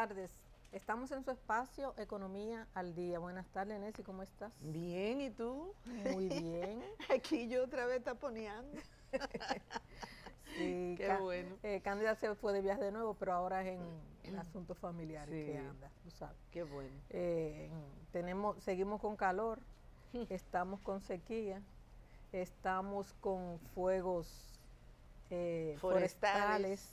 tardes. Estamos en su espacio Economía al Día. Buenas tardes, Nessie, ¿cómo estás? Bien, ¿y tú? Muy bien. Aquí yo otra vez taponeando. Sí, Qué bueno. Cándida se fue de viaje de nuevo, pero ahora es en asuntos familiares Sí, que anda, tú sabes. qué bueno. Seguimos con calor, estamos con sequía, estamos con fuegos forestales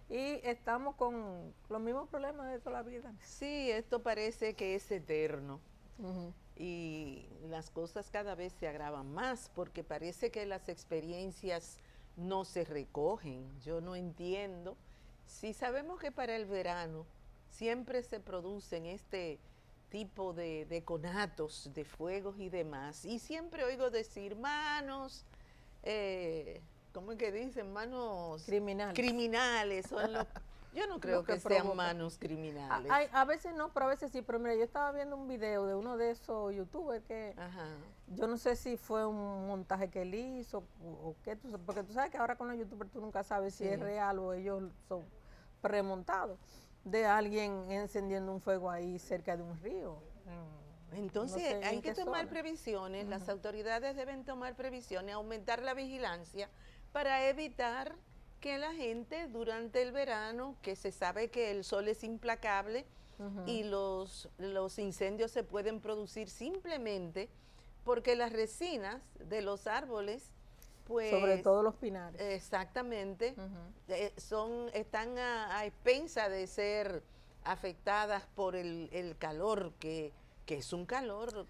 y estamos con los mismos problemas de toda la vida. Sí, esto parece que es eterno. Ujú. Y las cosas cada vez se agravan más porque parece que las experiencias no se recogen. Yo no entiendo. Si sabemos que para el verano siempre se producen este tipo de conatos, de fuegos y demás, y siempre oigo decir manos, ¿cómo es que dicen? Manos criminales son los... Yo no creo Lo que que sean provoca. manos criminales. A veces no, pero a veces sí. Pero mira, yo estaba viendo un video de uno de esos youtubers que Ajá. yo no sé si fue un montaje que él hizo o qué, porque tú sabes que ahora con los youtubers tú nunca sabes si Sí. es real o ellos son premontados, de alguien encendiendo un fuego ahí cerca de un río. Entonces No sé hay en que qué tomar zona. previsiones, las autoridades deben tomar previsiones, aumentar la vigilancia para evitar que la gente durante el verano, que se sabe que el sol es implacable y los incendios se pueden producir simplemente porque las resinas de los árboles, Sobre pues todo los pinares. exactamente, están a expensa de ser afectadas por el calor que es un calor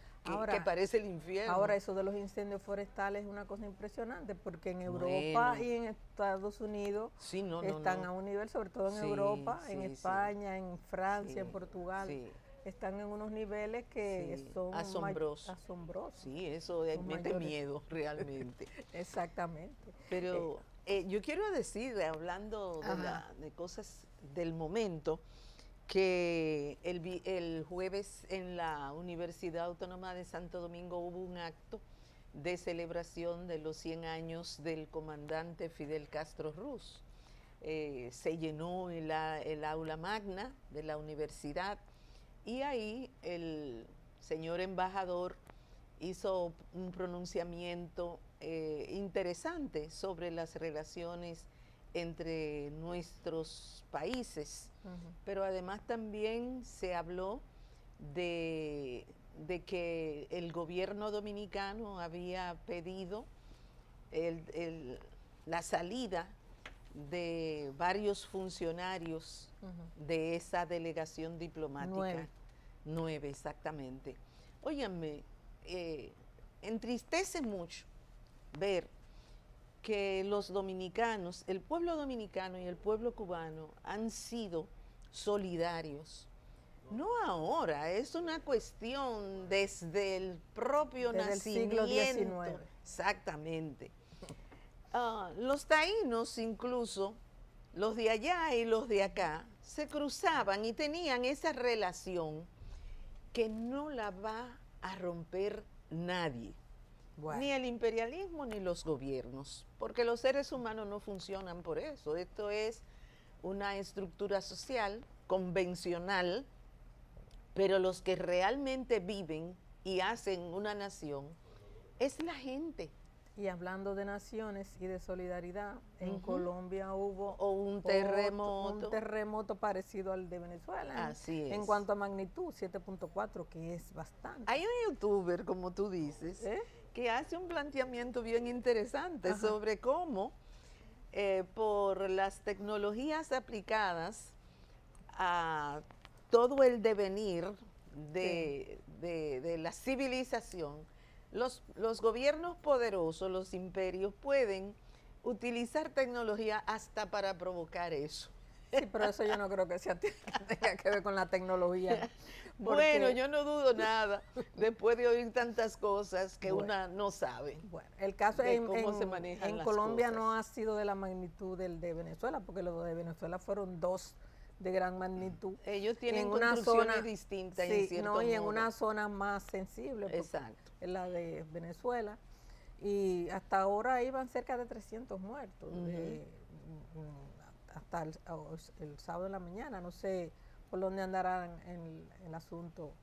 que parece el infierno. Ahora eso de los incendios forestales es una cosa impresionante porque en Europa Bueno. y en Estados Unidos Sí, no. están a un nivel, sobre todo en Sí, Europa, en sí, España, en Francia, sí, en Portugal, sí, están en unos niveles que sí. son Asombroso. asombrosos. Sí, eso Son mete mayores. miedo realmente. Exactamente. Pero yo quiero decir, hablando de cosas del momento, que el jueves en la Universidad Autónoma de Santo Domingo hubo un acto de celebración de los 100 años del comandante Fidel Castro Ruz. Se llenó el aula magna de la universidad y ahí el señor embajador hizo un pronunciamiento interesante sobre las relaciones entre nuestros países, pero además también se habló de que el gobierno dominicano había pedido la salida de varios funcionarios de esa delegación diplomática. 9, exactamente. Óyame, entristece mucho ver que los dominicanos, el pueblo dominicano y el pueblo cubano han sido solidarios. No ahora, es una cuestión desde el propio desde nacimiento. El siglo XIX. Exactamente. Los taínos incluso, los de allá y los de acá, se cruzaban y tenían esa relación que no la va a romper nadie. Bueno. Ni el imperialismo ni los gobiernos, porque los seres humanos no funcionan por eso. Esto es una estructura social convencional, pero los que realmente viven y hacen una nación es la gente. Y hablando de naciones y de solidaridad, en Colombia hubo un terremoto. Un terremoto parecido al de Venezuela. Así es. En cuanto a magnitud, 7.4, que es bastante. Hay un youtuber, como tú dices, que hace un planteamiento bien interesante sobre cómo por las tecnologías aplicadas a todo el devenir de la civilización, los gobiernos poderosos, los imperios, pueden utilizar tecnología hasta para provocar eso. Sí, pero eso yo no creo que tenga que ver con la tecnología. Bueno, yo no dudo nada, después de oír tantas cosas que una no sabe. Bueno, el caso de cómo se manejan en las Colombia cosas. no ha sido de la magnitud del de Venezuela, porque los de Venezuela fueron 2 de gran magnitud. Ellos tienen construcciones construcciones distintas, sí, en cierto modo. Y en una zona más sensible, exacto, es la de Venezuela, y hasta ahora iban cerca de 300 muertos, hasta el sábado en la mañana, no sé por dónde andará el asunto.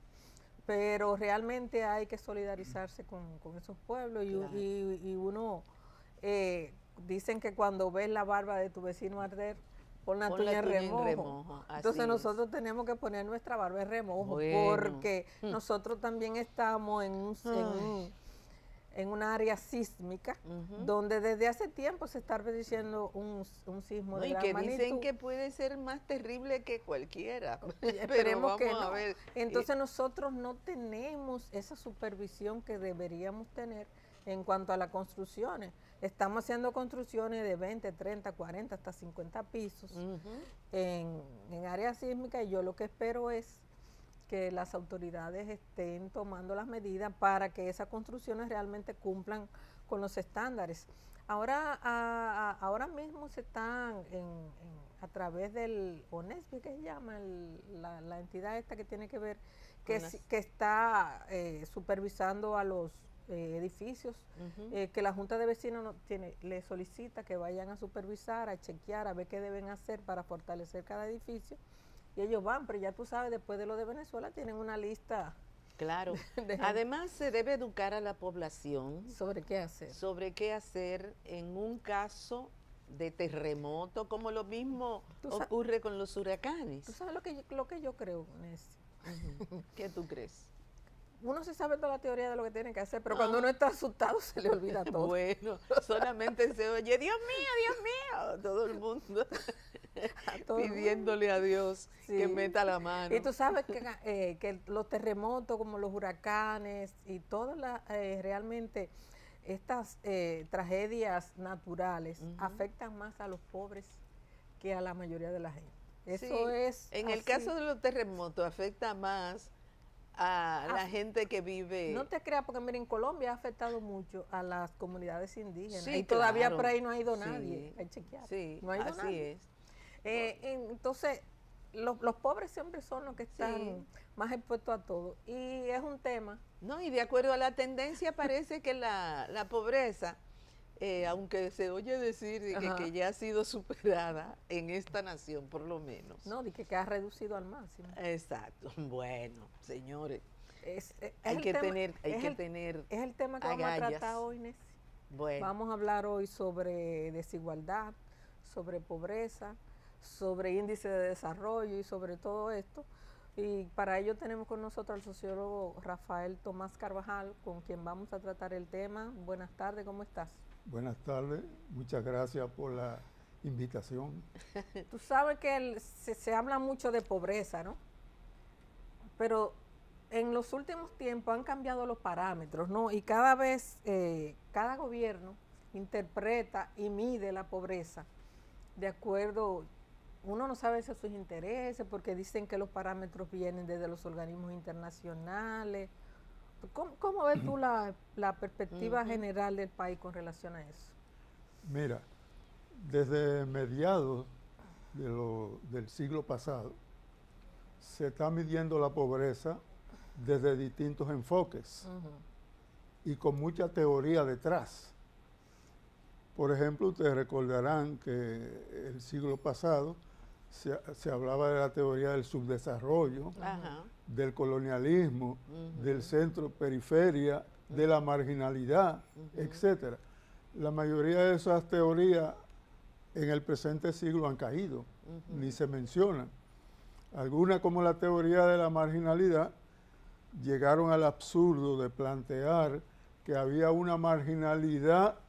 Pero realmente hay que solidarizarse con esos pueblos Claro. y uno, dicen que cuando ves la barba de tu vecino arder, pon la Pon tuya la en tuya en remojo. remojo, Entonces así es. nosotros tenemos que poner nuestra barba en remojo Bueno. porque nosotros también estamos en un área sísmica donde desde hace tiempo se está prediciendo un sismo No, de y gran que magnitud. dicen que puede ser más terrible que cualquiera. Pero Esperemos que vamos a no. ver. Entonces nosotros no tenemos esa supervisión que deberíamos tener en cuanto a las construcciones. Estamos haciendo construcciones de 20, 30, 40, hasta 50 pisos en área sísmica y yo lo que espero es que las autoridades estén tomando las medidas para que esas construcciones realmente cumplan con los estándares. Ahora mismo se están a través del ONESPI, que se llama la entidad esta que tiene que ver, que está supervisando a los edificios, que la Junta de Vecinos le solicita que vayan a supervisar, a chequear, a ver qué deben hacer para fortalecer cada edificio. Y ellos van, pero ya tú sabes, después de lo de Venezuela tienen una lista. Claro. Además, se debe educar a la población sobre qué hacer. Sobre qué hacer en un caso de terremoto, como lo mismo ocurre con los huracanes. ¿Tú sabes lo que yo creo, Nessie? ¿Qué tú crees? Uno sí sabe toda la teoría de lo que tiene que hacer, pero cuando uno está asustado se le olvida todo. Bueno, solamente se oye, Dios mío, todo el mundo pidiéndole a Dios que meta la mano. Y tú sabes que los terremotos como los huracanes y todas realmente estas tragedias naturales afectan más a los pobres que a la mayoría de la gente. Eso es en así. el caso de los terremotos afecta más a la gente que vive. No te creas, porque mira, en Colombia ha afectado mucho a las comunidades indígenas. Sí, y todavía por ahí no ha ido nadie a chequear. Sí, no ha ido así nadie. es. Entonces, los pobres siempre son los que están más expuestos a todo. Y es un tema. No, y de acuerdo a la tendencia parece que la pobreza, aunque se oye decir que ya ha sido superada en esta nación, por lo menos. No, de que ha reducido al máximo. Exacto. Bueno, señores, es hay que tener Es el tema que vamos a tratar hoy, Nessie. Bueno. Vamos a hablar hoy sobre desigualdad, sobre pobreza, sobre índice de desarrollo y sobre todo esto. Y para ello tenemos con nosotros al sociólogo Rafael Tomás Carvajal, con quien vamos a tratar el tema. Buenas tardes, ¿cómo estás? Buenas tardes, muchas gracias por la invitación. Tú sabes que se habla mucho de pobreza, ¿no? Pero en los últimos tiempos han cambiado los parámetros, ¿no? Y cada vez, cada gobierno interpreta y mide la pobreza de acuerdo, uno no sabe si sus intereses, porque dicen que los parámetros vienen desde los organismos internacionales. ¿Cómo ves tú la perspectiva general del país con relación a eso? Mira, desde mediados del siglo pasado se está midiendo la pobreza desde distintos enfoques y con mucha teoría detrás. Por ejemplo, ustedes recordarán que el siglo pasado se hablaba de la teoría del subdesarrollo, del colonialismo, del centro-periferia, de la marginalidad, etcétera. La mayoría de esas teorías en el presente siglo han caído, ni se mencionan. Algunas, como la teoría de la marginalidad, llegaron al absurdo de plantear que había una marginalidad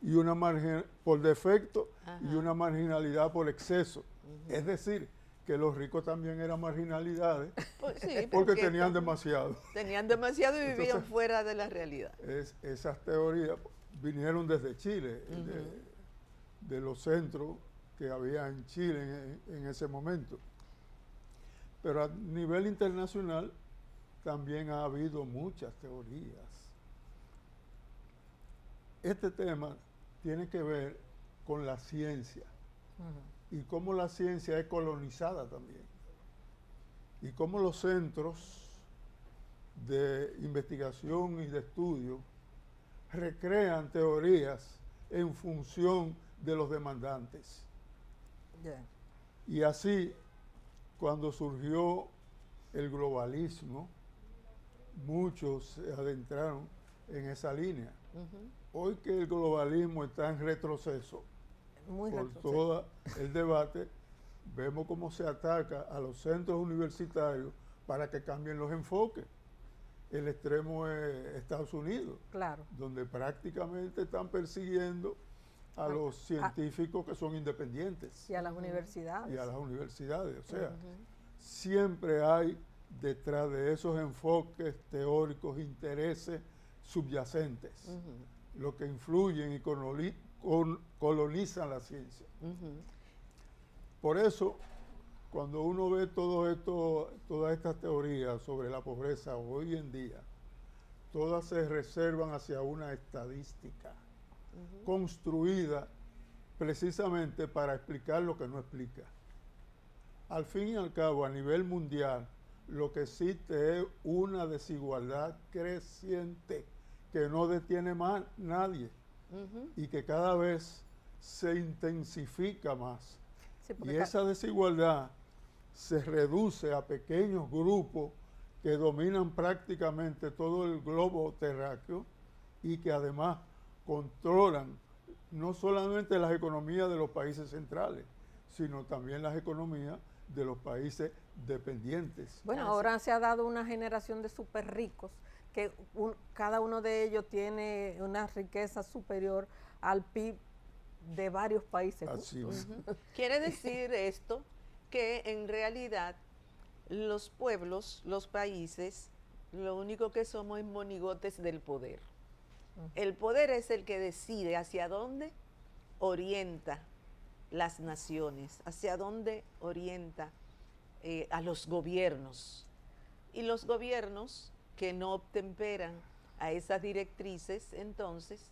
y una por defecto y una marginalidad por exceso. Es decir, que los ricos también eran marginalidades porque tenían demasiado. Tenían demasiado y vivían entonces, fuera de la realidad. Esas teorías vinieron desde Chile, de los centros que había en Chile en ese momento. Pero a nivel internacional también ha habido muchas teorías. Este tema tiene que ver con la ciencia y cómo la ciencia es colonizada también. Y cómo los centros de investigación y de estudio recrean teorías en función de los demandantes. Y así, cuando surgió el globalismo, muchos se adentraron en esa línea. Hoy que el globalismo está en retroceso, por todo el debate, vemos cómo se ataca a los centros universitarios para que cambien los enfoques. El extremo es Estados Unidos, claro, donde prácticamente están persiguiendo a los científicos que son independientes. Y a las universidades. Y a las universidades. O sea, siempre hay detrás de esos enfoques teóricos intereses subyacentes, lo que influyen y colonizan la ciencia. Por eso, cuando uno ve todas estas teorías sobre la pobreza hoy en día, todas se reservan hacia una estadística construida precisamente para explicar lo que no explica. Al fin y al cabo, a nivel mundial, lo que existe es una desigualdad creciente que no detiene más nadie y que cada vez se intensifica más. Sí, y esa desigualdad se reduce a pequeños grupos que dominan prácticamente todo el globo terráqueo y que además controlan no solamente las economías de los países centrales, sino también las economías de los países dependientes. Bueno, ahora se ha dado una generación de súper ricos, que cada uno de ellos tiene una riqueza superior al PIB de varios países. Así es. Quiere decir esto que en realidad los pueblos, los países, lo único que somos es monigotes del poder. El poder es el que decide hacia dónde orienta las naciones, hacia dónde orienta a los gobiernos. Y los gobiernos que no obtemperan a esas directrices, entonces,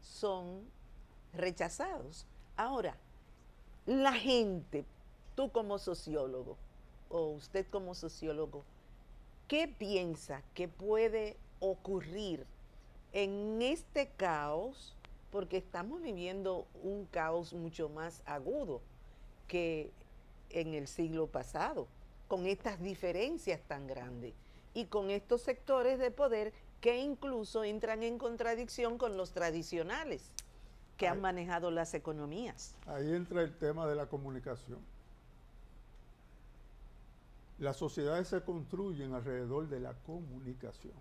son rechazados. Ahora, la gente, tú como sociólogo, o usted como sociólogo, ¿qué piensa que puede ocurrir en este caos? Porque estamos viviendo un caos mucho más agudo que en el siglo pasado, con estas diferencias tan grandes y con estos sectores de poder que incluso entran en contradicción con los tradicionales que han manejado las economías. Ahí entra el tema de la comunicación. Las sociedades se construyen alrededor de la comunicación.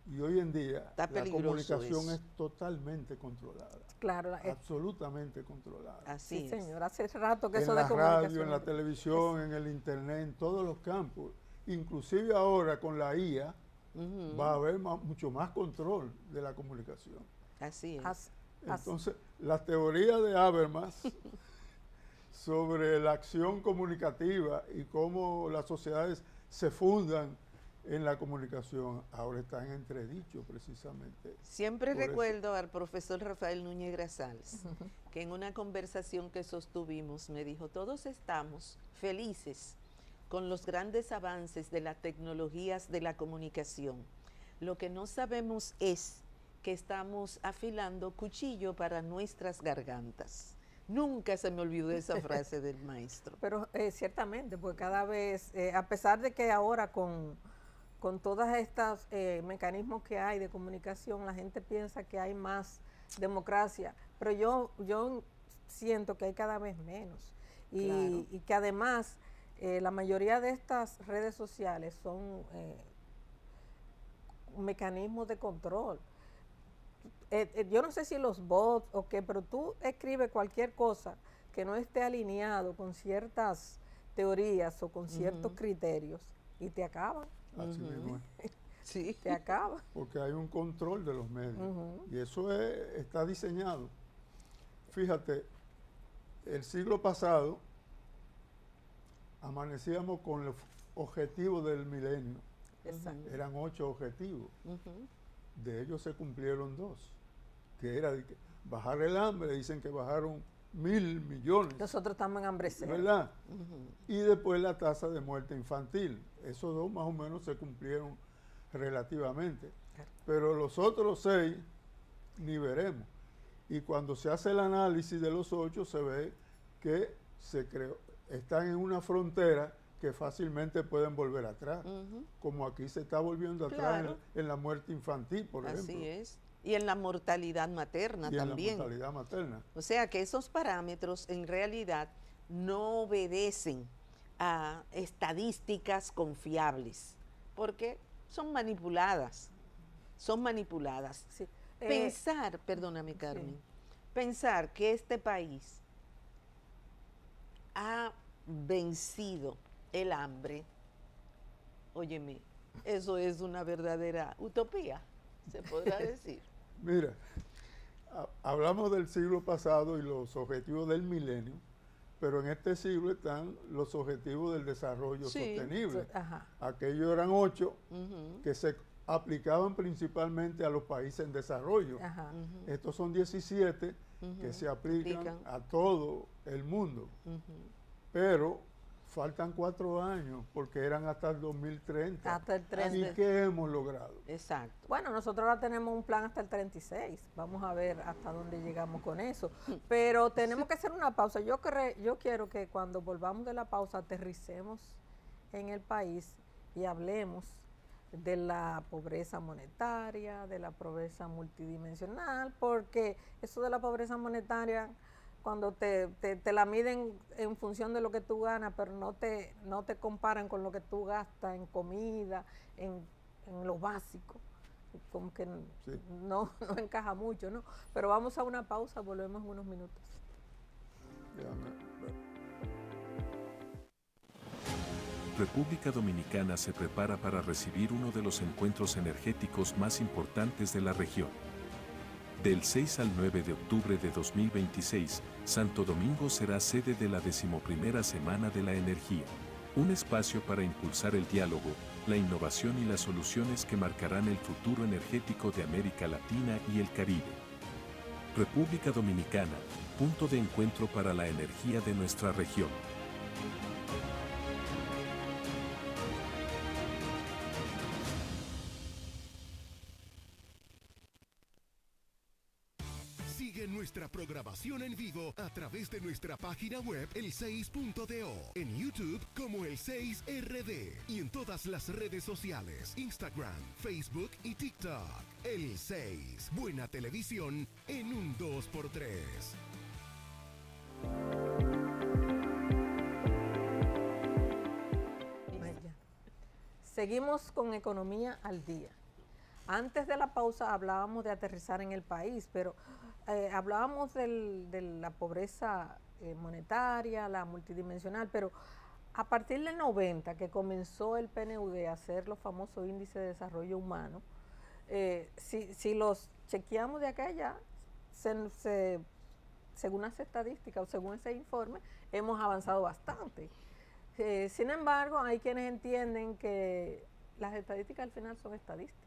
Y hoy en día la comunicación es totalmente controlada. Claro. Absolutamente controlada. Así es. Señor, hace rato que eso de comunicación. En la radio, en la televisión, en el internet, en todos los campos. Inclusive ahora con la IA va a haber mucho más control de la comunicación. Así es. Entonces, la teoría de Habermas sobre la acción comunicativa y cómo las sociedades se fundan en la comunicación, ahora está en entredicho precisamente. Siempre recuerdo al profesor Rafael Núñez Grasals, que en una conversación que sostuvimos me dijo, todos estamos felices con los grandes avances de las tecnologías de la comunicación. Lo que no sabemos es que estamos afilando cuchillo para nuestras gargantas. Nunca se me olvidó esa frase del maestro. Pero ciertamente, porque cada vez, a pesar de que ahora con todos estos mecanismos que hay de comunicación, la gente piensa que hay más democracia, pero yo siento que hay cada vez menos. Y que además la mayoría de estas redes sociales son mecanismos de control. Yo no sé si los bots o qué, pero tú escribes cualquier cosa que no esté alineado con ciertas teorías o con ciertos criterios y te acaban. Así mismo es. Sí. Te acaba. Porque hay un control de los medios y eso está diseñado. Fíjate, el siglo pasado amanecíamos con los objetivos del milenio. Exacto. Eran 8 objetivos. De ellos se cumplieron 2, que era de bajar el hambre. Dicen que bajaron 1.000 millones. Nosotros estamos en hambre cero. ¿Verdad? Y después la tasa de muerte infantil. Esos 2 más o menos se cumplieron relativamente. Pero los otros 6 ni veremos. Y cuando se hace el análisis de los 8 se ve que se creó, están en una frontera que fácilmente pueden volver atrás, como aquí se está volviendo atrás en la muerte infantil, por ejemplo. Así es. Y en la mortalidad materna también. En la mortalidad materna. O sea que esos parámetros en realidad no obedecen a estadísticas confiables, porque son manipuladas. Son manipuladas. Sí. Pensar, perdóname Carmen, pensar que este país ha vencido el hambre, óyeme, eso es una verdadera utopía, se podrá decir. Mira, hablamos del siglo pasado y los objetivos del milenio, pero en este siglo están los objetivos del desarrollo sostenible. Aquellos eran 8 que se aplicaban principalmente a los países en desarrollo. Estos son 17 que se aplican a todo el mundo. Pero faltan 4 años porque eran hasta el 2030. Hasta el 30. ¿Y qué hemos logrado? Exacto. Bueno, nosotros ahora tenemos un plan hasta el 36. Vamos a ver hasta dónde llegamos con eso. Pero tenemos que hacer una pausa. Yo quiero que cuando volvamos de la pausa aterricemos en el país y hablemos de la pobreza monetaria, de la pobreza multidimensional, porque eso de la pobreza monetaria, cuando te la miden en función de lo que tú ganas, pero no te comparan con lo que tú gastas en comida, en lo básico, como que no encaja mucho, ¿no? Pero vamos a una pausa, volvemos en unos minutos. República Dominicana se prepara para recibir uno de los encuentros energéticos más importantes de la región. Del 6 al 9 de octubre de 2026, Santo Domingo será sede de la 11ª Semana de la Energía, un espacio para impulsar el diálogo, la innovación y las soluciones que marcarán el futuro energético de América Latina y el Caribe. República Dominicana, punto de encuentro para la energía de nuestra región. Sigue nuestra programación en vivo a través de nuestra página web el6.do, en YouTube como el6RD y en todas las redes sociales, Instagram, Facebook y TikTok. El 6, buena televisión en un 2x3. Seguimos con Economía al Día. Antes de la pausa hablábamos de aterrizar en el país, pero hablábamos de la pobreza monetaria, la multidimensional, pero a partir del 90 que comenzó el PNUD a hacer los famosos índices de desarrollo humano, si los chequeamos de aquella, según las estadísticas o según ese informe, hemos avanzado bastante. Sin embargo, hay quienes entienden que las estadísticas al final son estadísticas.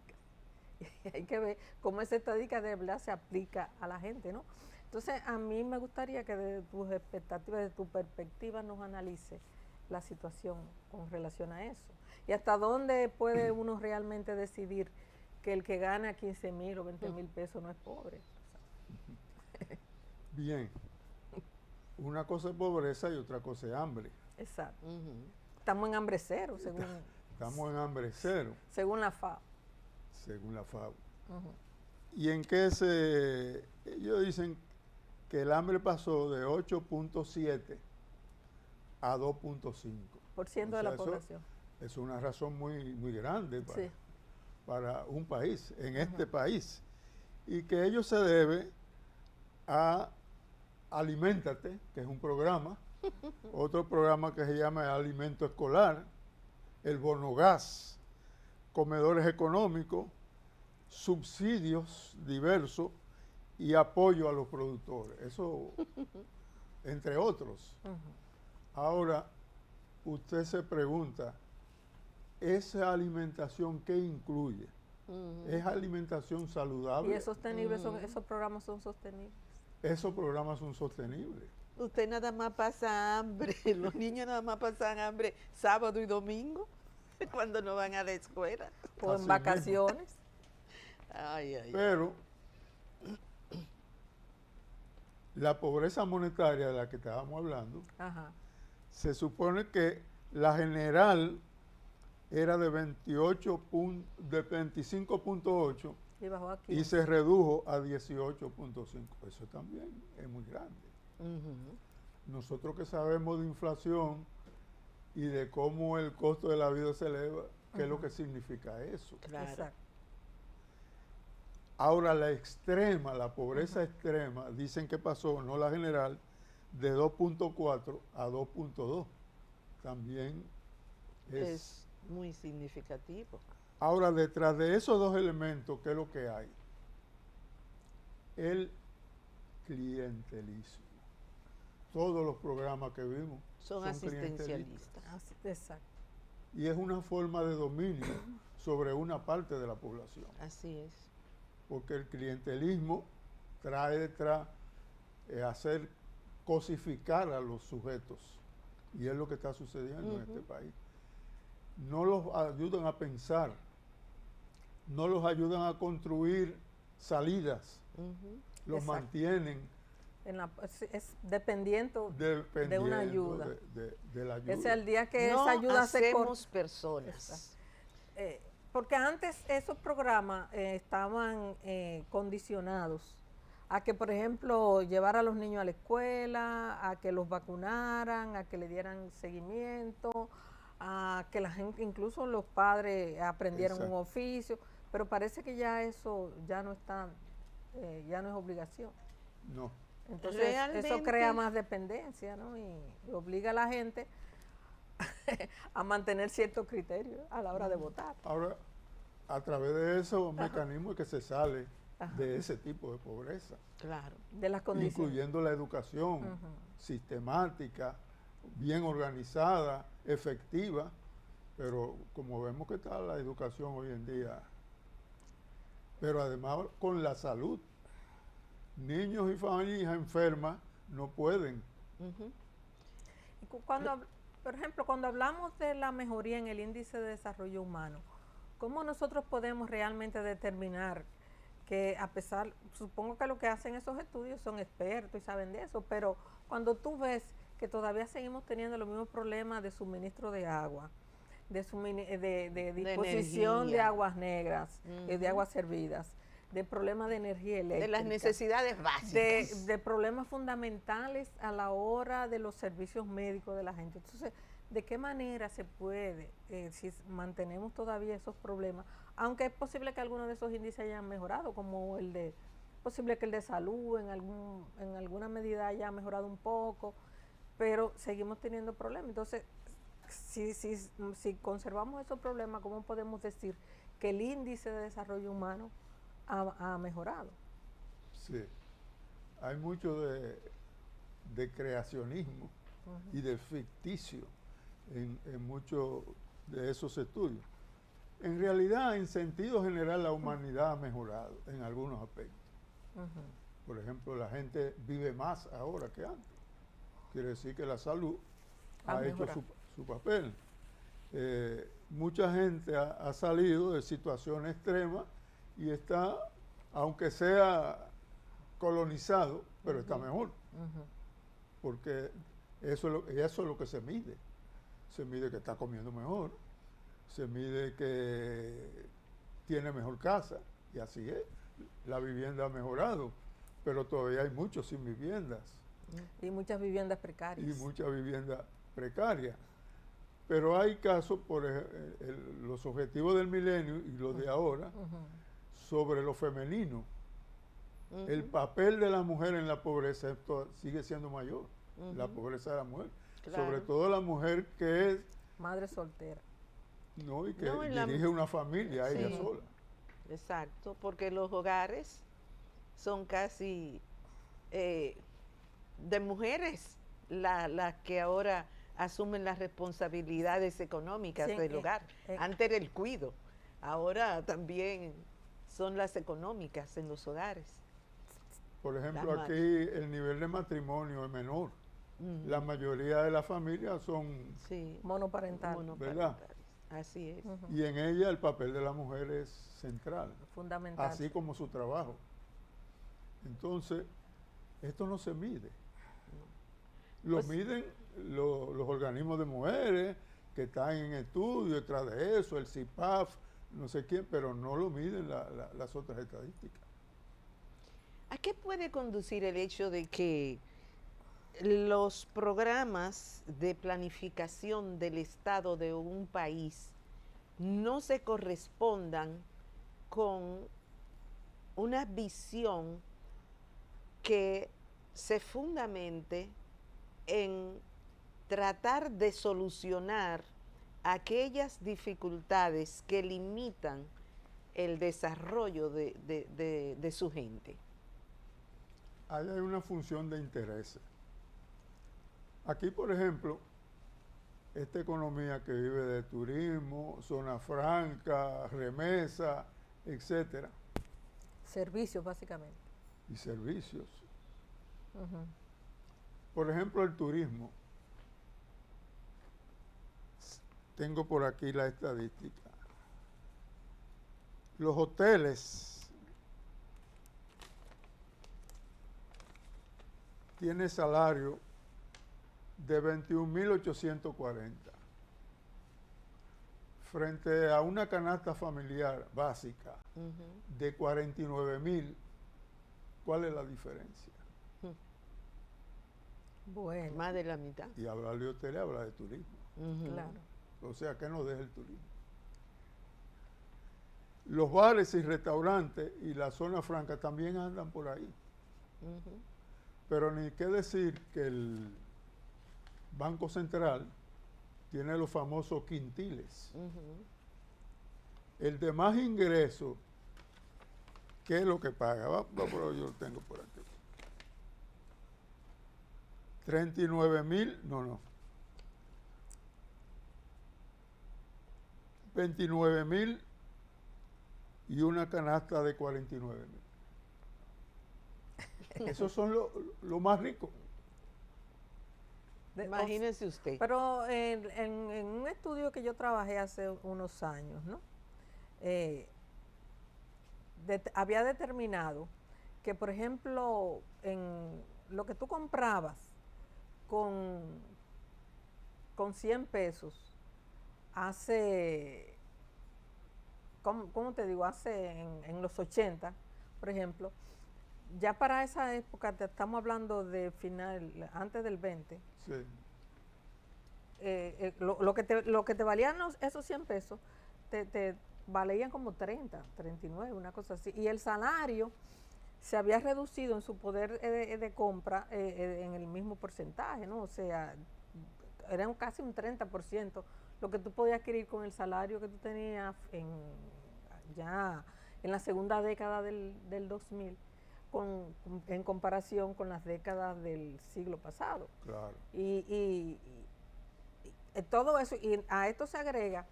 Hay que ver cómo esa estadística de verdad se aplica a la gente, ¿no? Entonces, a mí me gustaría que desde tus expectativas, desde tu perspectiva, nos analice la situación con relación a eso. Y hasta dónde puede uno realmente decidir que el que gana 15,000 o 20,000 pesos no es pobre. Bien. Una cosa es pobreza y otra cosa es hambre. Exacto. Estamos en hambre cero, según... Estamos en hambre cero. Según la FAO. Según la FAO. ¿Y en qué ellos dicen que el hambre pasó de 8.7 a 2.5? Por ciento de la población. Es una razón muy grande sí, para un país, en este país. Y que ello se debe a Aliméntate, que es un programa, otro programa que se llama Alimento Escolar, el Bono Gas, comedores económicos, subsidios diversos y apoyo a los productores. Eso, entre otros. Ahora, usted se pregunta, ¿esa alimentación qué incluye? ¿Es alimentación saludable? ¿Y es sostenible? ¿Esos programas son sostenibles? Esos programas son sostenibles. Usted nada más pasa hambre, los niños nada más pasan hambre sábado y domingo, cuando no van a la escuela. O en vacaciones. Pero la pobreza monetaria de la que estábamos hablando Se supone que la general era de 25.8 Y bajó a y 15. se redujo a 18.5. Eso también es muy grande. Nosotros que sabemos de inflación y de cómo el costo de la vida se eleva, ¿qué es lo que significa eso? Claro. Exacto. Ahora la extrema, la pobreza extrema, dicen que pasó, no la general, de 2.4 a 2.2. También Es muy significativo. Ahora, detrás de esos dos elementos, ¿qué es lo que hay? El clientelismo. Todos los programas que vimos Son asistencialistas. Así, exacto. Y es una forma de dominio sobre una parte de la población. Así es. Porque el clientelismo trae detrás hacer cosificar a los sujetos. Y es lo que está sucediendo en este país. No los ayudan a pensar, no los ayudan a construir salidas, los Exacto. mantienen Es dependiendo de una ayuda. de la ayuda. Ese es el día que No esa ayuda se corta. hacemos personas. Porque antes esos programas estaban condicionados a que, por ejemplo, llevar a los niños a la escuela, a que los vacunaran, a que le dieran seguimiento, a que la gente, incluso los padres aprendieran un oficio, pero parece que ya eso ya no está, ya no es obligación. No. Entonces Realmente, eso crea más dependencia, ¿no? Y obliga a la gente a mantener ciertos criterios a la hora de votar. Ahora, a través de esos mecanismos que se sale de ese tipo de pobreza. Claro. De las condiciones. Incluyendo la educación sistemática, bien organizada, efectiva, pero como vemos que está la educación hoy en día, pero además con la salud. Niños y familias enfermas no pueden. Y por ejemplo, cuando hablamos de la mejoría en el índice de desarrollo humano, ¿cómo nosotros podemos realmente determinar que a pesar, supongo que lo que hacen esos estudios son expertos y saben de eso, pero cuando tú ves que todavía seguimos teniendo los mismos problemas de suministro de agua, de disposición de aguas negras, de aguas servidas, de problemas de energía eléctrica, De las necesidades básicas. de problemas fundamentales a la hora de los servicios médicos de la gente. Entonces, ¿de qué manera se puede, si mantenemos todavía esos problemas, aunque es posible que algunos de esos índices hayan mejorado, como posible que el de salud en alguna medida haya mejorado un poco, pero seguimos teniendo problemas? Entonces, si conservamos esos problemas, ¿cómo podemos decir que el índice de desarrollo humano ha mejorado? Sí, hay mucho de creacionismo y de ficticio en muchos de esos estudios. En realidad, en sentido general, la humanidad ha mejorado en algunos aspectos. Por ejemplo, la gente vive más ahora que antes. Quiere decir que la salud ha hecho su papel. Mucha gente ha salido de situaciones extremas y está, aunque sea colonizado, pero está mejor. Porque eso es lo que se mide. Se mide que está comiendo mejor, se mide que tiene mejor casa, y así es. La vivienda ha mejorado, pero todavía hay muchos sin viviendas. Y muchas viviendas precarias. Y muchas viviendas precarias. Pero hay casos, por los objetivos del milenio y los de ahora, sobre lo femenino. El papel de la mujer en la pobreza sigue siendo mayor, la pobreza de la mujer. Claro. Sobre todo la mujer que es madre soltera. No, y que dirige una familia ella sola. Exacto, porque los hogares son casi de mujeres las que ahora asumen las responsabilidades económicas del hogar. Antes era el cuido, ahora también son las económicas en los hogares. Por ejemplo, aquí el nivel de matrimonio es menor. La mayoría de las familias son monoparentales. ¿verdad? Así es. Y en ella el papel de la mujer es central. Fundamental. Así como su trabajo. Entonces, esto no se mide. Lo miden los organismos de mujeres que están en estudio detrás de eso, el CIPAF, no sé quién, pero no lo miden las otras estadísticas. ¿A qué puede conducir el hecho de que los programas de planificación del Estado de un país no se correspondan con una visión que se fundamente en tratar de solucionar aquellas dificultades que limitan el desarrollo de su gente? Ahí hay una función de intereses. Aquí, por ejemplo, esta economía que vive de turismo, zona franca, remesa, etcétera. Servicios, básicamente. Y servicios. Ujú. Por ejemplo, el turismo. Tengo por aquí la estadística. Los hoteles tienen salario de 21.840 frente a una canasta familiar básica de 49.000. ¿Cuál es la diferencia? Bueno, Más de la mitad. Y hablar de hoteles, habla de turismo. claro. O sea, que nos deja el turismo. Los bares y restaurantes y la zona franca también andan por ahí. Pero ni qué decir que el Banco Central tiene los famosos quintiles. El de más ingreso, ¿qué es lo que paga? Pero yo lo tengo por aquí. 39.000, no. 29.000 y una canasta de 49.000. Esos son los más ricos. Imagínese usted. Pero en un estudio que yo trabajé hace unos años, ¿no? Había determinado que, por ejemplo, en lo que tú comprabas con 100 pesos hace, ¿cómo te digo? Hace en los 80, por ejemplo, ya para esa época, estamos hablando de final, antes del 20, Sí. lo que te valían esos 100 pesos, te valían como 30, 39, una cosa así. Y el salario se había reducido en su poder de compra en el mismo porcentaje, ¿no? O sea, era casi un 30% lo que tú podías adquirir con el salario que tú tenías ya en la segunda década del 2000, en comparación con las décadas del siglo pasado. Claro. Y todo eso, y a esto se agrega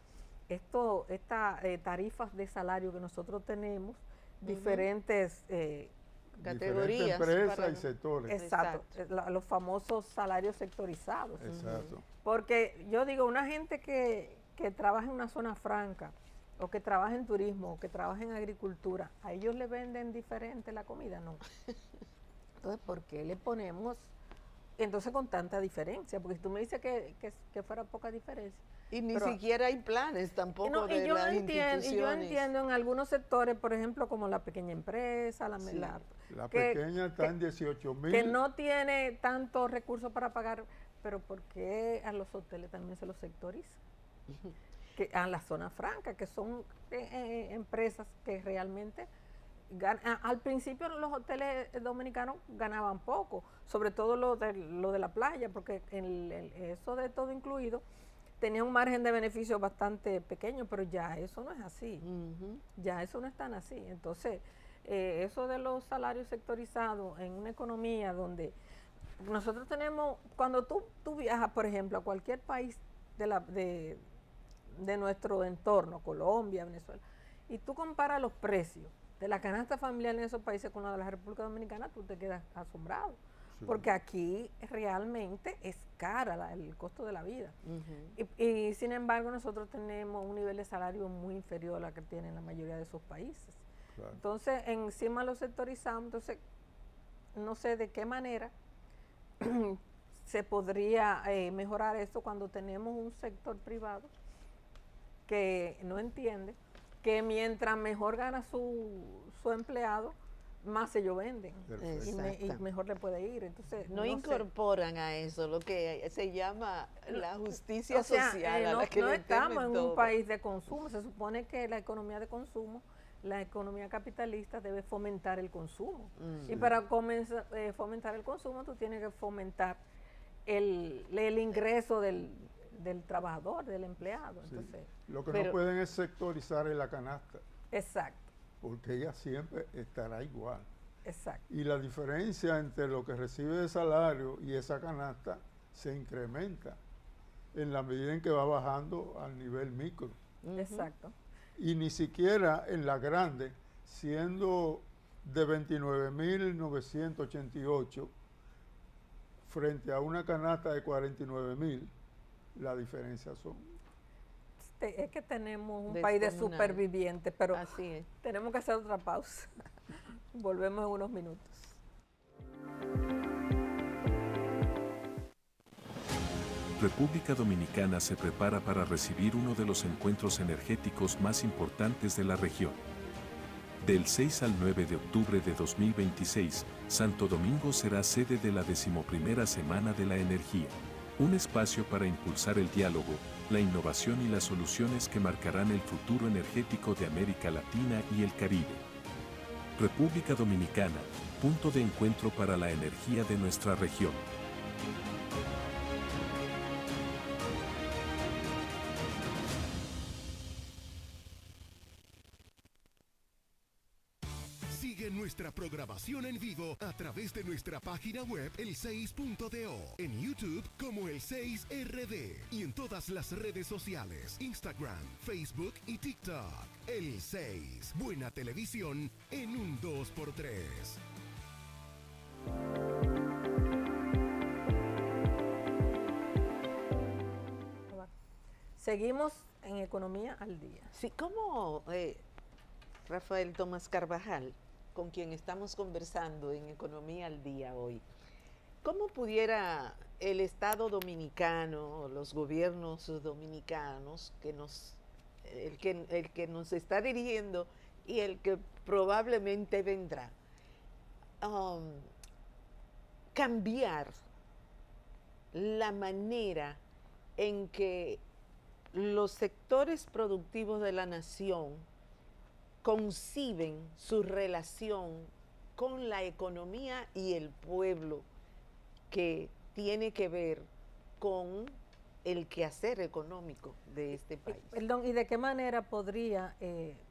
estas tarifas de salario que nosotros tenemos, diferentes categorías, diferentes empresas y sectores. exacto, los famosos salarios sectorizados. Exacto. Porque yo digo, una gente que trabaja en una zona franca, o que trabaja en turismo, o que trabaja en agricultura, ¿a ellos le venden diferente la comida? No. Entonces, ¿por qué le ponemos entonces con tanta diferencia? Porque si tú me dices que fuera poca diferencia. Y ni siquiera hay planes tampoco de las instituciones. Y yo entiendo en algunos sectores, por ejemplo, como la pequeña empresa, la pequeña está en 18.000. Que no tiene tantos recursos para pagar, pero ¿por qué a los hoteles también se los sectoriza? Que a la zona franca, que son empresas que realmente al principio los hoteles dominicanos ganaban poco, sobre todo lo de la playa, porque eso de todo incluido tenía un margen de beneficio bastante pequeño, pero ya eso no es así, ya eso no es tan así. Entonces, eso de los salarios sectorizados en una economía donde nosotros tenemos, cuando tú viajas, por ejemplo, a cualquier país de nuestro entorno, Colombia, Venezuela, y tú comparas los precios de la canasta familiar en esos países con la de la República Dominicana, tú te quedas asombrado. Sí. Porque aquí realmente es cara el costo de la vida. Y sin embargo nosotros tenemos un nivel de salario muy inferior a la que tienen la mayoría de esos países. Claro. Entonces, encima lo sectorizamos, entonces no sé de qué manera se podría mejorar esto cuando tenemos un sector privado que no entiende que mientras mejor gana su empleado, más ellos venden y mejor le puede ir. Entonces no incorporan a eso lo que se llama la justicia social. No estamos en un país de consumo. Se supone que la economía de consumo, la economía capitalista debe fomentar el consumo. Y para fomentar el consumo tú tienes que fomentar el ingreso del trabajador, del empleado. Sí. Entonces, lo que no pueden es sectorizar en la canasta. Exacto. Porque ella siempre estará igual. Exacto. Y la diferencia entre lo que recibe de salario y esa canasta se incrementa en la medida en que va bajando al nivel micro. Exacto. Y ni siquiera en la grande, siendo de 29.988 frente a una canasta de 49.000, la diferencia son. Es que tenemos un país de supervivientes, pero así es. Tenemos que hacer otra pausa. Volvemos en unos minutos. República Dominicana se prepara para recibir uno de los encuentros energéticos más importantes de la región. Del 6 al 9 de octubre de 2026, Santo Domingo será sede de la 11ª Semana de la Energía. Un espacio para impulsar el diálogo, la innovación y las soluciones que marcarán el futuro energético de América Latina y el Caribe. República Dominicana, punto de encuentro para la energía de nuestra región. Sigue nuestra programación en vivo a través de nuestra página web el6.do, en YouTube como el6RD y en todas las redes sociales, Instagram, Facebook y TikTok. El 6, buena televisión en un 2x3. Seguimos en Economía al Día. Sí, ¿cómo, Rafael Tomás Carvajal, con quien estamos conversando en Economía al Día hoy, cómo pudiera el Estado dominicano, los gobiernos dominicanos, el que nos está dirigiendo y el que probablemente vendrá, cambiar la manera en que los sectores productivos de la nación conciben su relación con la economía y el pueblo, que tiene que ver con el quehacer económico de este país? Perdón, ¿y de qué manera podría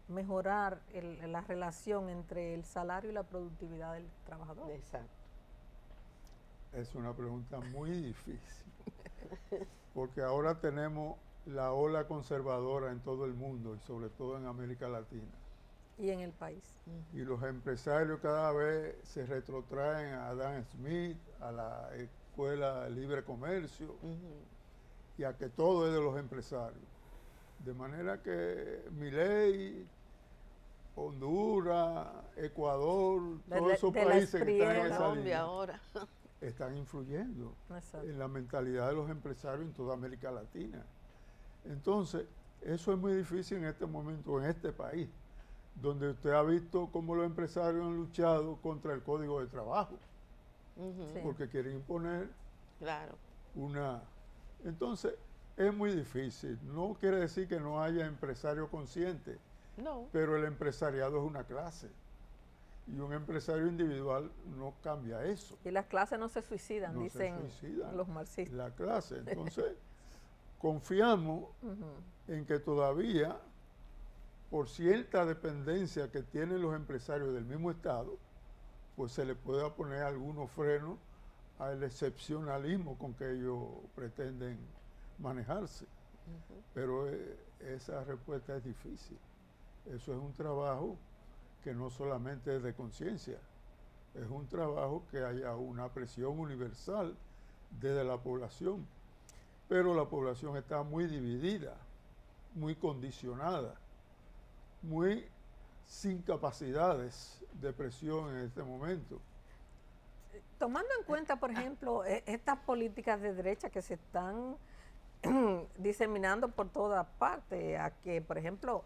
mejorar la relación entre el salario y la productividad del trabajador? Exacto. Es una pregunta muy difícil, porque ahora tenemos la ola conservadora en todo el mundo y sobre todo en América Latina. Y en el país. Y los empresarios cada vez se retrotraen a Adam Smith, a la Escuela de Libre Comercio, y a que todo es de los empresarios. De manera que Milei, Honduras, Ecuador, todos esos países que están en esa línea, ahora están influyendo Exacto. en la mentalidad de los empresarios en toda América Latina. Entonces, eso es muy difícil en este momento, en este país, donde usted ha visto cómo los empresarios han luchado contra el Código de Trabajo, porque quieren imponer una... Entonces, es muy difícil. No quiere decir que no haya empresarios conscientes, pero el empresariado es una clase. Y un empresario individual no cambia eso. Y las clases no se suicidan, no dicen se suicidan, los marxistas. La clase. Entonces, confiamos en que todavía, por cierta dependencia que tienen los empresarios del mismo Estado, pues se le pueda poner algunos frenos al excepcionalismo con que ellos pretenden manejarse. Pero esa respuesta es difícil. Eso es un trabajo que no solamente es de conciencia, es un trabajo que haya una presión universal desde la población. Pero la población está muy dividida, muy condicionada, muy sin capacidades de presión en este momento. tomando en cuenta, por ejemplo, estas políticas de derecha que se están diseminando por todas partes, a que, por ejemplo,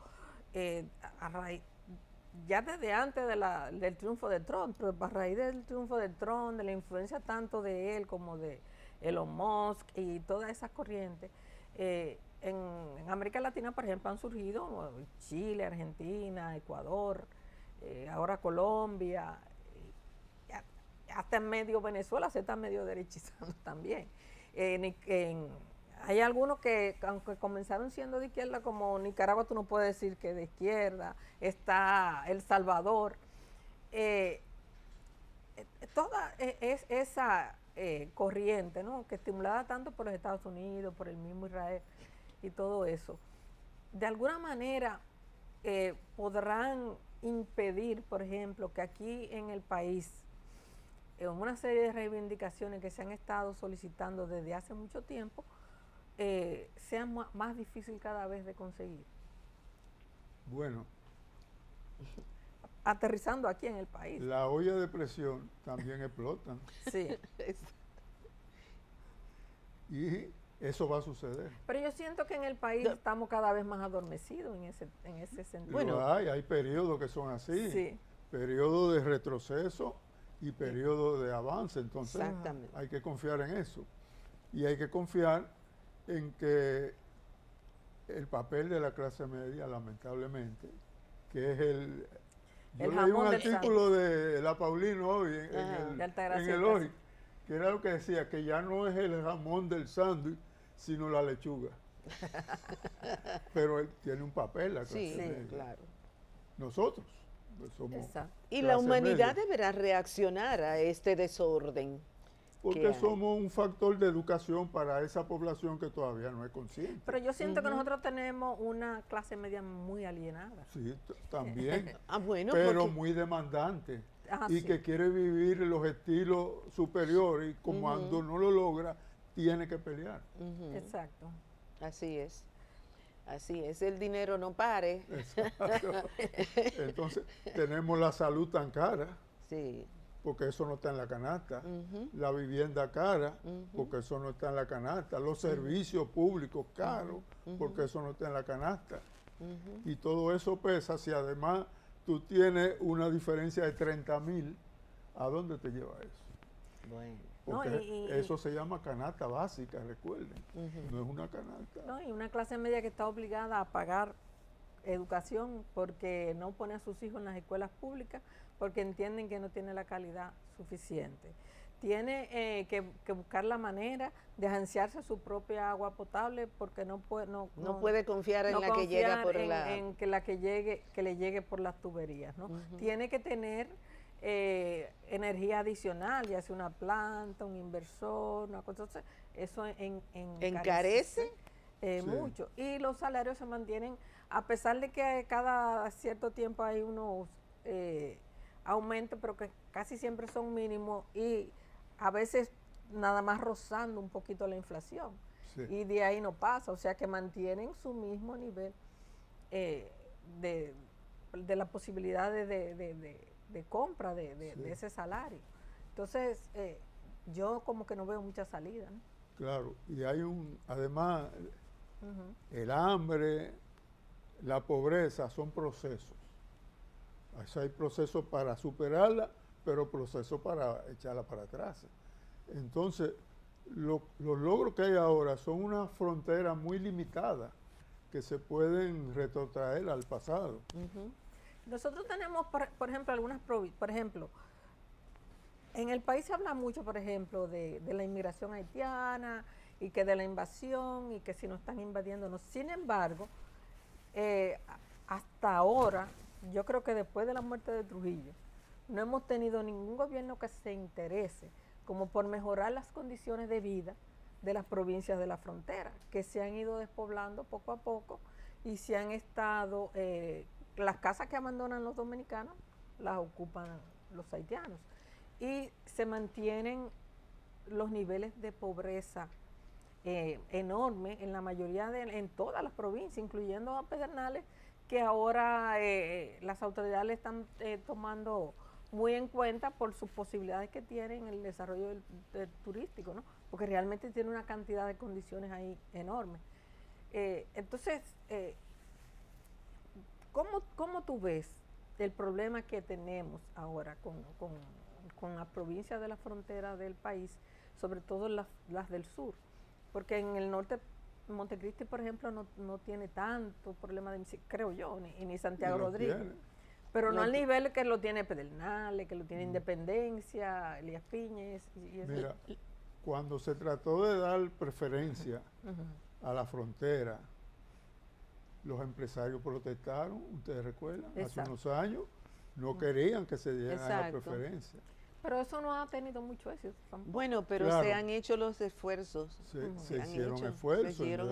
ya desde antes del triunfo de Trump, pero a raíz del triunfo de Trump, de la influencia tanto de él como de Elon Musk y todas esas corrientes, en América Latina, por ejemplo, han surgido Chile, Argentina, Ecuador, ahora Colombia, hasta en medio Venezuela se está medio derechizando también. Hay algunos que, aunque comenzaron siendo de izquierda, como Nicaragua, tú no puedes decir que de izquierda, está El Salvador. Toda esa corriente, ¿no?, que estimulada tanto por los Estados Unidos, por el mismo Israel y todo eso, de alguna manera podrán impedir, por ejemplo, que aquí en el país, en una serie de reivindicaciones que se han estado solicitando desde hace mucho tiempo, sea más difícil cada vez de conseguir. Bueno, aterrizando aquí en el país. La olla de presión también explota. Sí. Y eso va a suceder. Pero yo siento que en el país estamos cada vez más adormecidos en ese sentido. Bueno, hay periodos que son así. Sí. Periodos de retroceso y periodos de avance. Entonces hay que confiar en eso. Y hay que confiar en que el papel de la clase media, lamentablemente, que es yo leí un artículo de La Paulino hoy en el Hoy, que era lo que decía, que ya no es el jamón del sándwich, sino la lechuga. Pero él tiene un papel, la clase media. Claro. Nosotros pues, somos y la humanidad media. deberá reaccionar a este desorden. Porque somos un factor de educación para esa población que todavía no es consciente. Pero yo siento que nosotros tenemos una clase media muy alienada. Sí, también. Bueno, pero muy demandante. Y que quiere vivir los estilos superiores y como cuando no lo logra, tiene que pelear. Exacto. Así es. Así es, el dinero no pare. Exacto. Entonces, tenemos la salud tan cara. Sí. Porque eso no está en la canasta, la vivienda cara, porque eso no está en la canasta, los servicios públicos caros, porque eso no está en la canasta. Y todo eso pesa, si además tú tienes una diferencia de 30,000, ¿a dónde te lleva eso? Bueno. Porque eso se llama canasta básica, recuerden, no es una canasta. No, y una clase media que está obligada a pagar educación porque no pone a sus hijos en las escuelas públicas, porque entienden que no tiene la calidad suficiente. Tiene que buscar la manera de agenciarse su propia agua potable porque no puede confiar en la que llega por en que le llegue por las tuberías, ¿no? Tiene que tener energía adicional, ya sea una planta, un inversor, una cosa. Entonces, eso encarece mucho. Y los salarios se mantienen, a pesar de que cada cierto tiempo hay unos aumentos, pero que casi siempre son mínimos y a veces nada más rozando un poquito la inflación. Sí. Y de ahí no pasa, o sea que mantienen su mismo nivel de la posibilidad de compra de ese salario. Entonces, yo como que no veo mucha salida, ¿no? Claro, y hay además, el hambre, la pobreza son procesos. Hay procesos para superarla, pero procesos para echarla para atrás. Entonces, los logros que hay ahora son una frontera muy limitada que se pueden retrotraer al pasado. Nosotros tenemos, por ejemplo, algunas provincias. Por ejemplo, en el país se habla mucho, por ejemplo, de la inmigración haitiana y que de la invasión y que si nos están invadiéndonos. Sin embargo, hasta ahora, yo creo que después de la muerte de Trujillo, no hemos tenido ningún gobierno que se interese como por mejorar las condiciones de vida de las provincias de la frontera, que se han ido despoblando poco a poco y se han estado, las casas que abandonan los dominicanos las ocupan los haitianos y se mantienen los niveles de pobreza enormes en la mayoría en todas las provincias, incluyendo a Pedernales, que ahora las autoridades están tomando muy en cuenta por sus posibilidades que tiene en el desarrollo del turístico, ¿no? Porque realmente tiene una cantidad de condiciones ahí enormes. Entonces, ¿cómo tú ves el problema que tenemos ahora con las provincias de la frontera del país, sobre todo las del sur? Porque en el norte, Montecristi, por ejemplo, no tiene tanto problema de, creo yo, ni Santiago Rodríguez. Pero no al nivel que lo tiene Pedernales, que lo tiene Independencia, Elías Piñez y eso. Mira, cuando se trató de dar preferencia a la frontera, los empresarios protestaron, ustedes recuerdan, hace unos años, no querían que se diera la preferencia. Pero eso no ha tenido mucho éxito tampoco. Bueno, pero se han hecho los esfuerzos. Se hicieron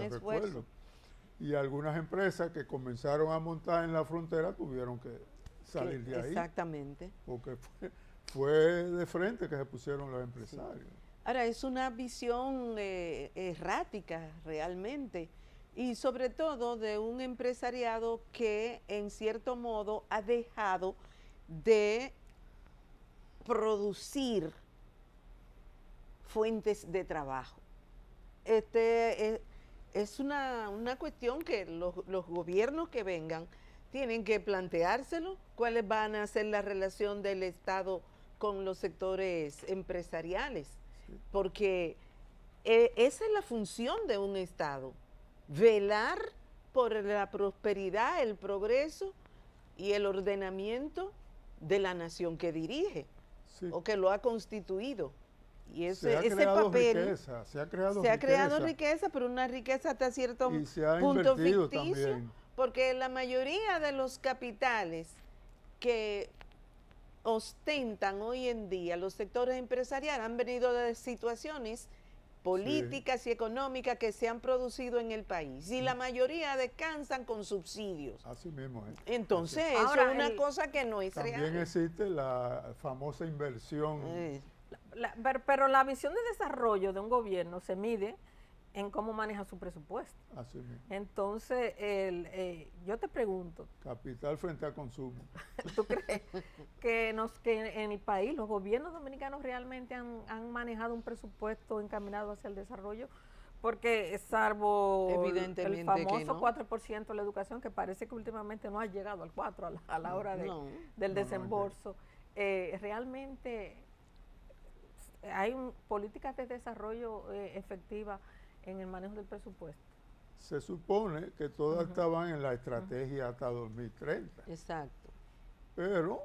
esfuerzos. Y algunas empresas que comenzaron a montar en la frontera tuvieron que salir de ahí. Exactamente. Porque fue de frente que se pusieron los empresarios. Sí. Ahora, es una visión errática realmente, y sobre todo de un empresariado que en cierto modo ha dejado de producir fuentes de trabajo. Es una cuestión que los gobiernos que vengan tienen que planteárselo, cuáles van a ser la relación del Estado con los sectores empresariales, porque esa es la función de un Estado, velar por la prosperidad, el progreso y el ordenamiento de la nación que dirige o que lo ha constituido. Y ese papel se ha creado riqueza, pero una riqueza hasta cierto punto ficticio, también. Porque la mayoría de los capitales que ostentan hoy en día los sectores empresariales han venido de situaciones políticas y económicas que se han producido en el país, y la mayoría descansan con subsidios. Así mismo es. Entonces, eso es una cosa que no es real. También existe la famosa inversión. Pero la visión de desarrollo de un gobierno se mide en cómo maneja su presupuesto. Así mismo. Entonces, yo te pregunto. Capital frente a consumo. ¿Tú crees que en el país los gobiernos dominicanos realmente han manejado un presupuesto encaminado hacia el desarrollo? Porque salvo el famoso 4% de la educación, que parece que últimamente no ha llegado al 4% a la hora del desembolso, realmente hay políticas de desarrollo efectivas en el manejo del presupuesto. Se supone que todas estaban en la estrategia hasta 2030. Exacto. Pero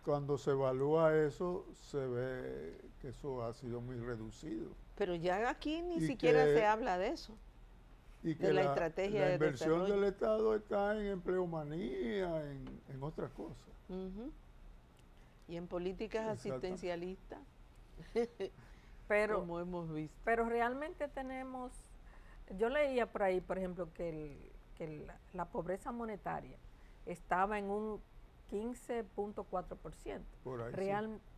cuando se evalúa eso, se ve que eso ha sido muy reducido. Pero ya aquí ni siquiera se habla de eso. Y que la estrategia de inversión del Estado está en empleomanía, en otras cosas. Y en políticas asistencialistas. Pero, como hemos visto. Pero realmente tenemos, yo leía por ahí, por ejemplo, que la pobreza monetaria estaba en un 15.4%.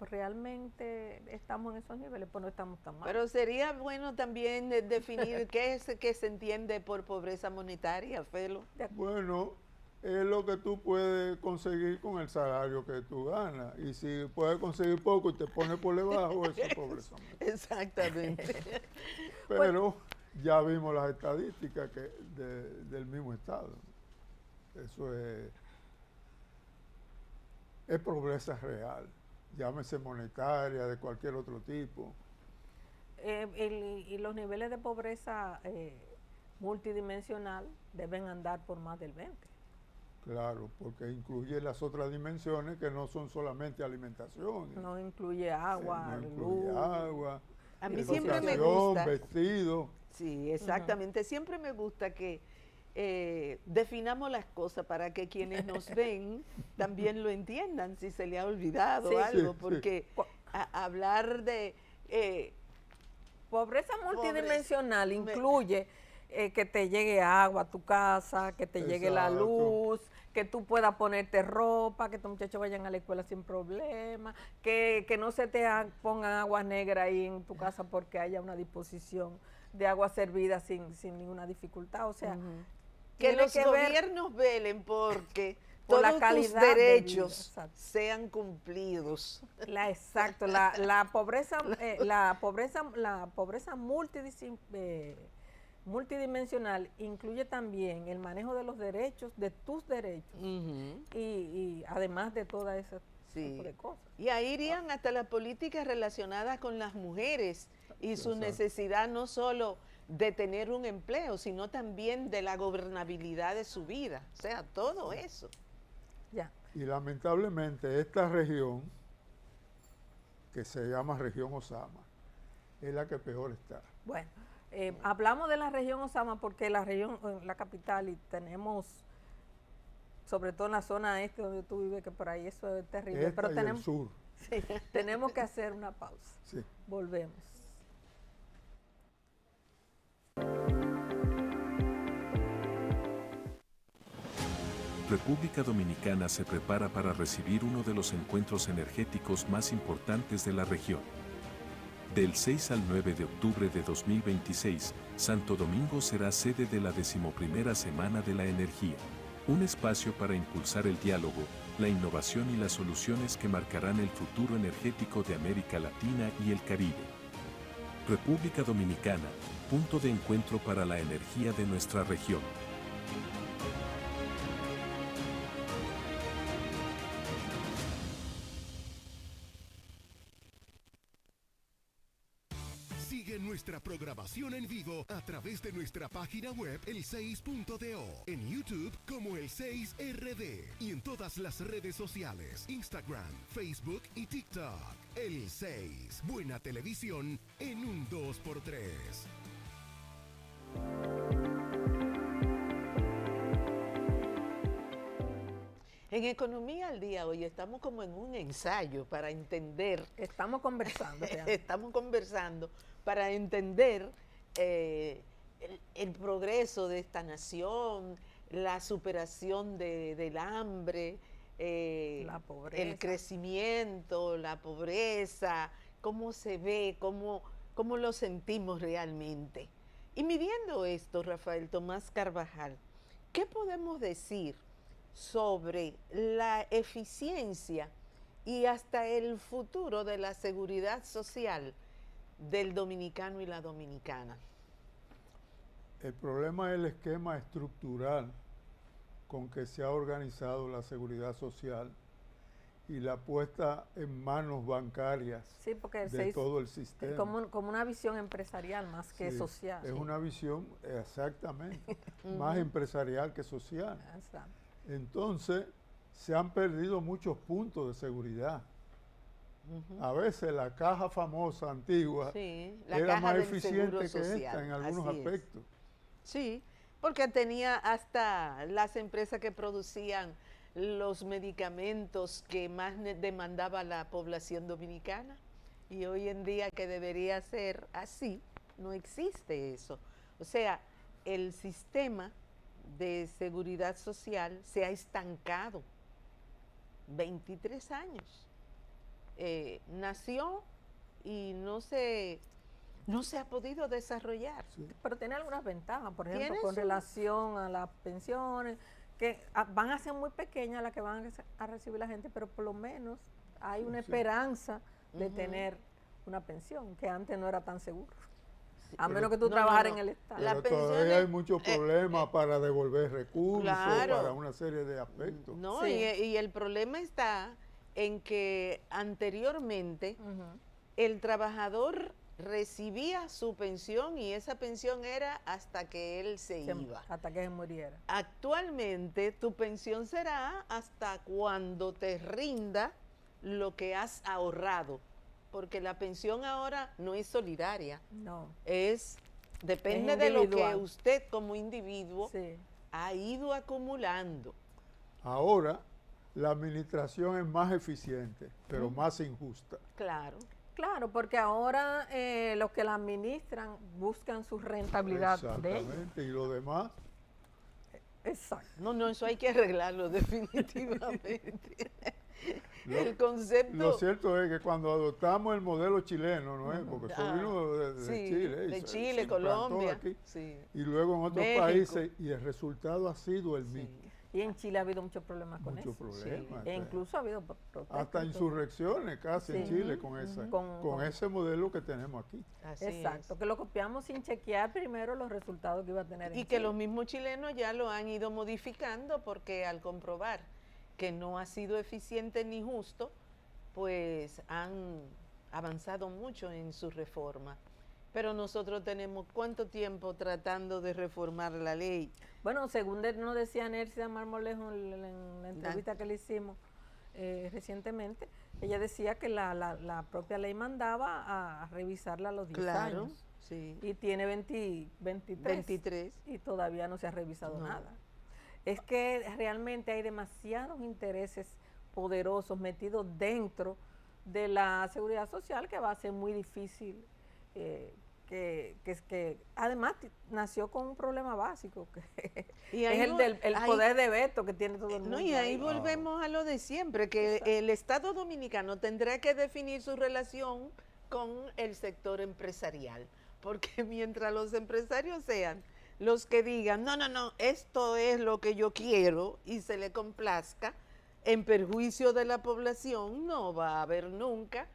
Realmente estamos en esos niveles, pues no estamos tan mal. Pero sería bueno también definir qué se entiende por pobreza monetaria, Felo. Bueno, es lo que tú puedes conseguir con el salario que tú ganas. Y si puedes conseguir poco y te pones por debajo, eso es pobreza. Exactamente. Pero ya vimos las estadísticas del mismo Estado. Eso es pobreza real. Llámese monetaria, de cualquier otro tipo. Y los niveles de pobreza multidimensional deben andar por más del 20%. Claro, porque incluye las otras dimensiones que no son solamente alimentación. No incluye agua, agua. A mí siempre me gusta. Vestido. Sí, exactamente. Siempre me gusta que definamos las cosas para que quienes nos ven también lo entiendan, si se le ha olvidado algo, porque hablar de pobreza multidimensional incluye que te llegue agua a tu casa, que te llegue la luz, que tú puedas ponerte ropa, que tus muchachos vayan a la escuela sin problema, que no se te pongan agua negra ahí en tu casa porque haya una disposición de agua servida sin ninguna dificultad. O sea, que los gobiernos velen porque todos la tus calidad de vida, derechos exacto. sean cumplidos. Exacto, la pobreza, la pobreza multidimensional incluye también el manejo de los derechos, de tus derechos, Ujú. y además de toda esa Sí. tipo de cosas. Y ahí irían hasta las políticas relacionadas con las mujeres y su Exacto. necesidad no solo de tener un empleo, sino también de la gobernabilidad de su vida. O sea, todo eso. Ya. Y lamentablemente esta región, que se llama región Osama, es la que peor está. Bueno, hablamos de la región Osama porque la región, la capital, y tenemos, sobre todo en la zona este donde tú vives, que por ahí eso es terrible, Esta pero y tenemos, el sur. sí, tenemos que hacer una pausa. Sí. Volvemos. República Dominicana se prepara para recibir uno de los encuentros energéticos más importantes de la región. Del 6 al 9 de octubre de 2026, Santo Domingo será sede de la 11ª Semana de la Energía. Un espacio para impulsar el diálogo, la innovación y las soluciones que marcarán el futuro energético de América Latina y el Caribe. República Dominicana, punto de encuentro para la energía de nuestra región. Sigue nuestra programación en vivo a través de nuestra página web el6.do, en YouTube como el6RD y en todas las redes sociales, Instagram, Facebook y TikTok. El 6, buena televisión en un 2x3. En Economía al Día hoy estamos como en un ensayo para entender, Estamos conversando. realmente. estamos conversando para entender el progreso de esta nación, la superación del hambre, La pobreza. el crecimiento, la pobreza, cómo se ve, cómo lo sentimos realmente. Y midiendo esto, Rafael Tomás Carvajal, ¿qué podemos decir sobre la eficiencia y hasta el futuro de la seguridad social del dominicano y la dominicana? El problema es el esquema estructural con que se ha organizado la seguridad social y la puesta en manos bancarias Sí, porque se de hizo todo el sistema. como una visión empresarial más que Sí, social. Es una visión exactamente más empresarial que social. Exacto. Entonces, se han perdido muchos puntos de seguridad. A veces la caja famosa antigua Sí, la era caja más del eficiente Seguro que Social, esta en algunos así es. aspectos. Sí, porque tenía hasta las empresas que producían los medicamentos que más demandaba la población dominicana. Y hoy en día, que debería ser así, no existe eso. O sea, el sistema de seguridad social se ha estancado 23 años. Nació y no se ha podido desarrollar. Sí. Pero tiene algunas ventajas, por ejemplo, Tiene con su- relación a las pensiones, que van a ser muy pequeñas las que van a recibir la gente, pero por lo menos hay una Sí. esperanza de Ujú. tener una pensión, que antes no era tan seguro. A Pero- menos que tú No, trabajaras no, en no. el Estado. La Pero pensión todavía hay es- muchos problemas para devolver recursos, claro. para una serie de aspectos. No, Sí. y el problema está en que anteriormente Ujú. el trabajador recibía su pensión y esa pensión era hasta que él se iba. Hasta que se muriera. Actualmente tu pensión será hasta cuando te rinda lo que has ahorrado, porque la pensión ahora no es solidaria, No. depende Es de lo que individual. usted como individuo Sí. ha ido acumulando. Ahora, la administración es más eficiente, pero más injusta. Claro. Claro, porque ahora los que la administran buscan su rentabilidad de ellos. Exactamente, y lo demás, Exacto. No, eso hay que arreglarlo definitivamente. Lo- El concepto... lo cierto es que cuando adoptamos el modelo chileno, ¿no es? Porque eso Ah, vino de sí, Chile. y de se Chile, implantó Colombia. aquí, Sí. y luego en otros México. países, y el resultado ha sido el mismo. Y en Chile ha habido muchos problemas con Muchos eso. problemas. E incluso ha habido protestas. Hasta insurrecciones casi en Sí. Chile con ese modelo que tenemos aquí. Así Exacto, es. que lo copiamos sin chequear primero los resultados que iba a tener en Y que Chile. los mismos chilenos ya lo han ido modificando porque al comprobar que no ha sido eficiente ni justo, pues han avanzado mucho en su reforma. Pero nosotros tenemos ¿cuánto tiempo tratando de reformar la ley? Bueno, según nos decía Nercia Marmolejo en la entrevista que le hicimos recientemente, ella decía que la propia ley mandaba a revisarla a los 10 Claro, años. sí. Y tiene 23. 23. Y todavía no se ha revisado No. nada. Es que realmente hay demasiados intereses poderosos metidos dentro de la seguridad social que va a ser muy difícil que además nació con un problema básico que Y es ahí el poder de veto que tiene todo el mundo. No, y ahí ahí. volvemos a lo de siempre, que el Estado Dominicano tendrá que definir su relación con el sector empresarial, porque mientras los empresarios sean los que digan, no, esto es lo que yo quiero y se le complazca, en perjuicio de la población no va a haber nunca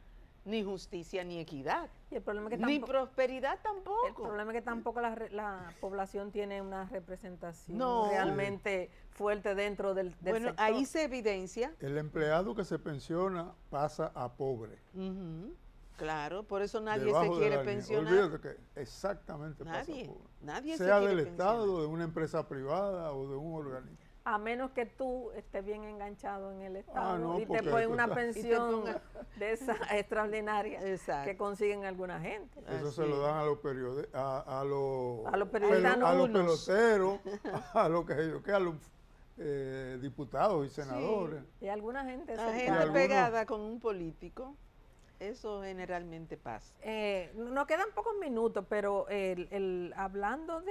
ni justicia ni equidad, Y el problema es que ni tampoco, prosperidad el tampoco. problema es que tampoco la población tiene una representación No. realmente fuerte dentro del Bueno, sector. ahí se evidencia. El empleado que se pensiona pasa a pobre. Ujú, claro, por eso nadie se debajo de quiere la línea. pensionar. Olvídate que exactamente pasa a Nadie, pobre. nadie se Sea quiere del pensionar. Estado, de una empresa privada o de un organismo. A menos que tú estés bien enganchado en el Estado no, y te porque ponen tú una sabes. pensión de esa extraordinaria Exacto. que consiguen alguna gente. Eso Así se lo es. dan a los periodistas, a los periodistas a los unos. peloteros, a los que a los diputados y senadores. Y alguna gente La cercana. gente algunos- pegada con un político, eso generalmente pasa. Nos quedan pocos minutos, pero hablando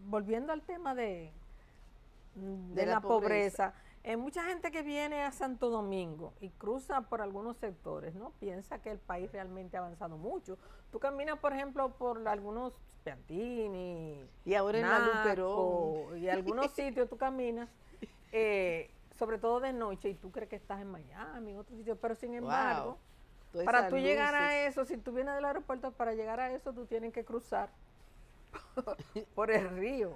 volviendo al tema de la pobreza, mucha gente que viene a Santo Domingo y cruza por algunos sectores, ¿no? Piensa que el país realmente ha avanzado mucho. Tú caminas, por ejemplo, por algunos Piantini, Y ahora en la Luz Naco, Perón. y algunos sitios tú caminas, sobre todo de noche, y tú crees que estás en Miami, en otros sitios, pero sin embargo, Todas para esas tú llegar a luces. eso, si tú vienes del aeropuerto, para llegar a eso, tú tienes que cruzar por el río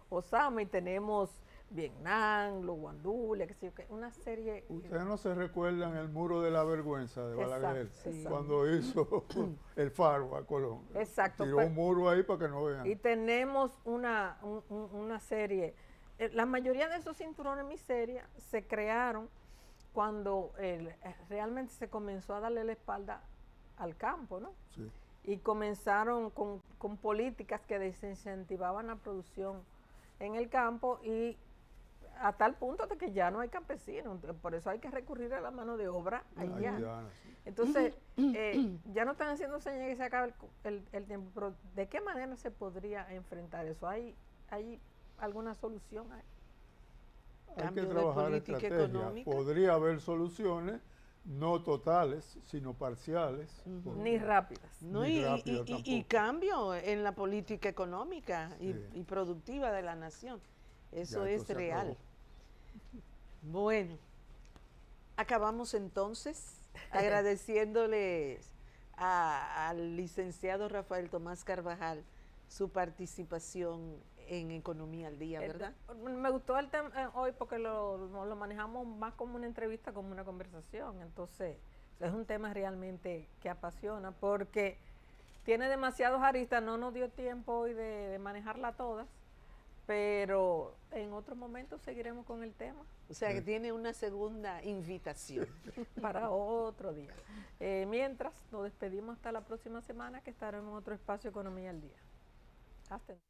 Osama y tenemos Vietnam, los guandules, una serie. Ustedes no se recuerdan el muro de la vergüenza de Balaguer, Exacto. cuando hizo el faro a Colombia. Exacto, Tiró pues, un muro ahí para que no vean. y tenemos una serie. La mayoría de esos cinturones miseria se crearon cuando realmente se comenzó a darle la espalda al campo, ¿no? Sí. Y comenzaron con políticas que desincentivaban la producción en el campo y a tal punto de que ya no hay campesinos, por eso hay que recurrir a la mano de obra allá. Haitiana, sí. Entonces, ya no están haciendo señas que se acaba el tiempo, pero ¿de qué manera se podría enfrentar eso? ¿Hay alguna solución ahí? Hay Cambio que de trabajar política estrategia. económica. Podría haber soluciones, no totales, sino parciales. porque- Ni rápidas. No, Ni y rápido y tampoco. cambio en la política económica Sí. y productiva de la nación. Eso Ya, es esto se real. acabó. Bueno, acabamos entonces agradeciéndoles al licenciado Rafael Tomás Carvajal su participación en Economía al Día, ¿verdad? Me gustó el tema hoy porque lo manejamos más como una entrevista, como una conversación. Entonces, es un tema realmente que apasiona porque tiene demasiados aristas. No nos dio tiempo hoy de manejarla todas, pero en otro momento seguiremos con el tema O sea que tiene una segunda invitación. para otro día. Mientras, nos despedimos hasta la próxima semana, que estaremos en otro espacio Economía al Día. Hasta entonces.